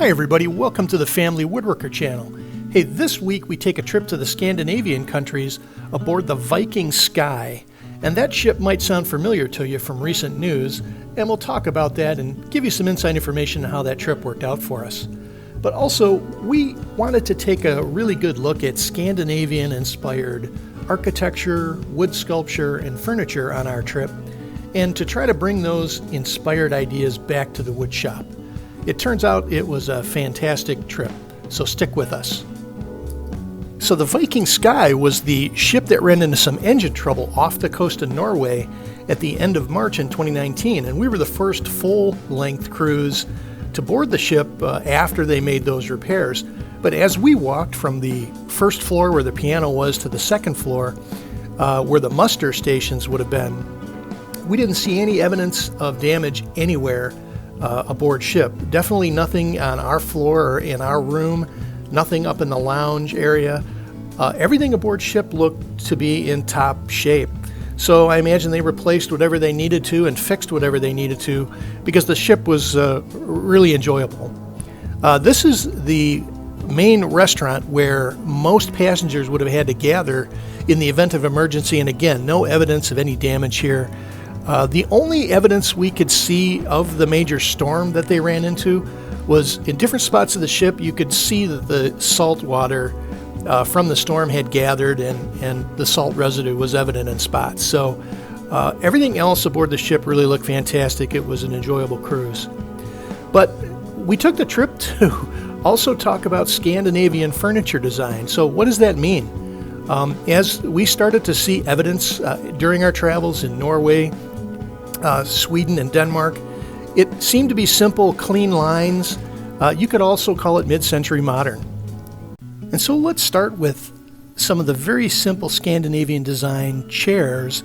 Hi everybody, welcome to the Family Woodworker channel. Hey, this week we take a trip to the Scandinavian countries aboard the Viking Sky. And that ship might sound familiar to you from recent news, and we'll talk about that and give you some inside information on how that trip worked out for us. But also, we wanted to take a really good look at Scandinavian-inspired architecture, wood sculpture, and furniture on our trip, and to try to bring those inspired ideas back to the wood shop. It turns out it was a fantastic trip, so stick with us. So the Viking Sky was the ship that ran into some engine trouble off the coast of Norway at the end of March in 2019, and we were the first full-length cruise to board the ship after they made those repairs. But as we walked from the first floor where the piano was to the second floor where the muster stations would have been, we didn't see any evidence of damage anywhere aboard ship. Definitely nothing on our floor or in our room, nothing up in the lounge area. Everything aboard ship looked to be in top shape. So I imagine they replaced whatever they needed to and fixed whatever they needed to because the ship was really enjoyable. This is the main restaurant where most passengers would have had to gather in the event of emergency, and again, no evidence of any damage here. The only evidence we could see of the major storm that they ran into was in different spots of the ship. You could see that the salt water from the storm had gathered and the salt residue was evident in spots. So everything else aboard the ship really looked fantastic. It was an enjoyable cruise. But we took the trip to also talk about Scandinavian furniture design. So what does that mean? As we started to see evidence during our travels in Norway, Sweden, and Denmark, it seemed to be simple, clean lines. You could also call it mid-century modern. And so let's start with some of the very simple Scandinavian design chairs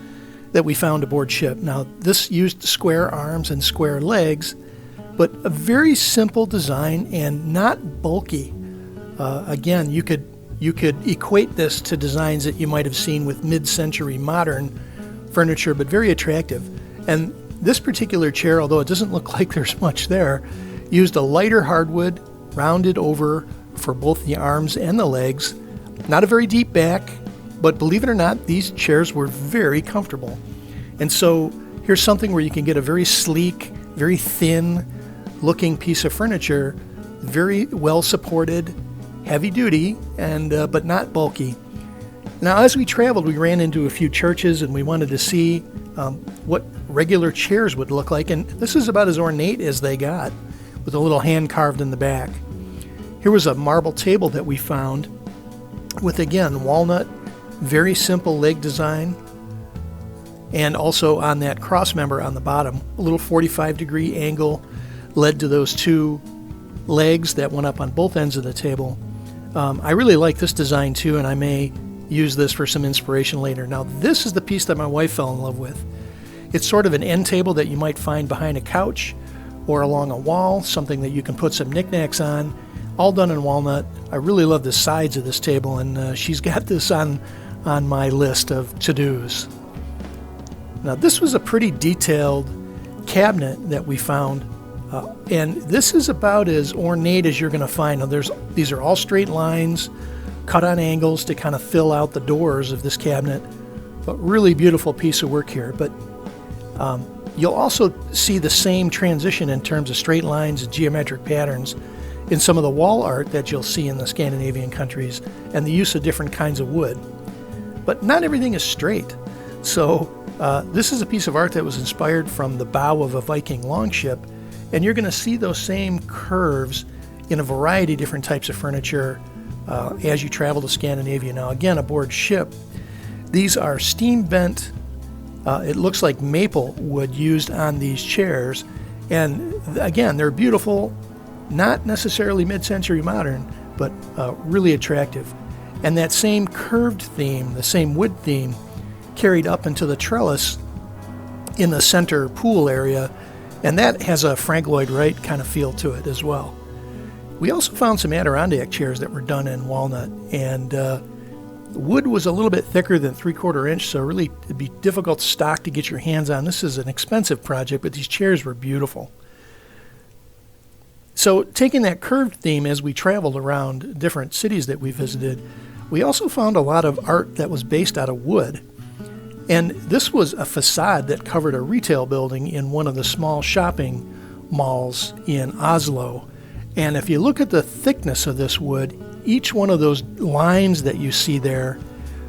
that we found aboard ship. Now, this used square arms and square legs, but a very simple design and not bulky. Again, you could equate this to designs that you might have seen with mid-century modern furniture, but very attractive. And this particular chair, although it doesn't look like there's much there, used a lighter hardwood, rounded over for both the arms and the legs. Not a very deep back, but believe it or not, these chairs were very comfortable. And so here's something where you can get a very sleek, very thin looking piece of furniture, very well supported, heavy duty, and but not bulky. Now, as we traveled, we ran into a few churches and we wanted to see what regular chairs would look like, and this is about as ornate as they got, with a little hand carved in the back. Here was a marble table that we found with, again, walnut, very simple leg design, and also on that cross member on the bottom, a little 45-degree angle led to those two legs that went up on both ends of the table. I really like this design too, and I may use this for some inspiration later. Now, this is the piece that my wife fell in love with. It's sort of an end table that you might find behind a couch or along a wall, something that you can put some knickknacks on, all done in walnut. I really love the sides of this table, and she's got this on my list of to-dos. Now, this was a pretty detailed cabinet that we found, and this is about as ornate as you're going to find. Now, these are all straight lines, cut on angles to kind of fill out the doors of this cabinet, but really beautiful piece of work here. But you'll also see the same transition in terms of straight lines and geometric patterns in some of the wall art that you'll see in the Scandinavian countries and the use of different kinds of wood. But not everything is straight. So this is a piece of art that was inspired from the bow of a Viking longship, and you're going to see those same curves in a variety of different types of furniture as you travel to Scandinavia. Now, again, aboard ship, these are steam vent. It looks like maple wood used on these chairs, and again, they're beautiful, not necessarily mid-century modern, but really attractive. And that same curved theme, the same wood theme, carried up into the trellis in the center pool area, and that has a Frank Lloyd Wright kind of feel to it as well. We also found some Adirondack chairs that were done in walnut, and wood was a little bit thicker than 3/4 inch, so really it'd be difficult stock to get your hands on. This is an expensive project, but these chairs were beautiful. So taking that curved theme as we traveled around different cities that we visited, we also found a lot of art that was based out of wood. And this was a facade that covered a retail building in one of the small shopping malls in Oslo. And if you look at the thickness of this wood, each one of those lines that you see there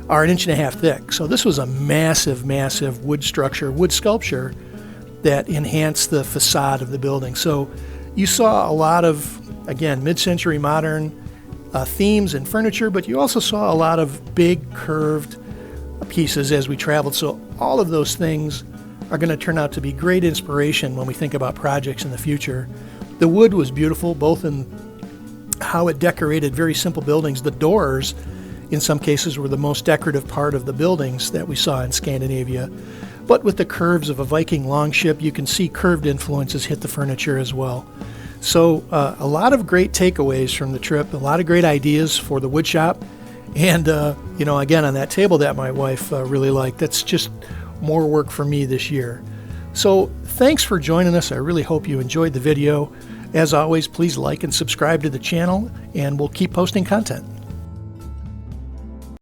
are 1.5 inches thick. So this was a massive, massive wood structure, wood sculpture that enhanced the facade of the building. So you saw a lot of, again, mid-century modern themes and furniture, but you also saw a lot of big curved pieces as we traveled. So all of those things are going to turn out to be great inspiration when we think about projects in the future. The wood was beautiful, both in how it decorated very simple buildings. The doors, in some cases, were the most decorative part of the buildings that we saw in Scandinavia. But with the curves of a Viking longship, you can see curved influences hit the furniture as well. So a lot of great takeaways from the trip, a lot of great ideas for the wood shop. And, again, on that table that my wife really liked, that's just more work for me this year. So thanks for joining us. I really hope you enjoyed the video. As always, please like and subscribe to the channel, and we'll keep posting content.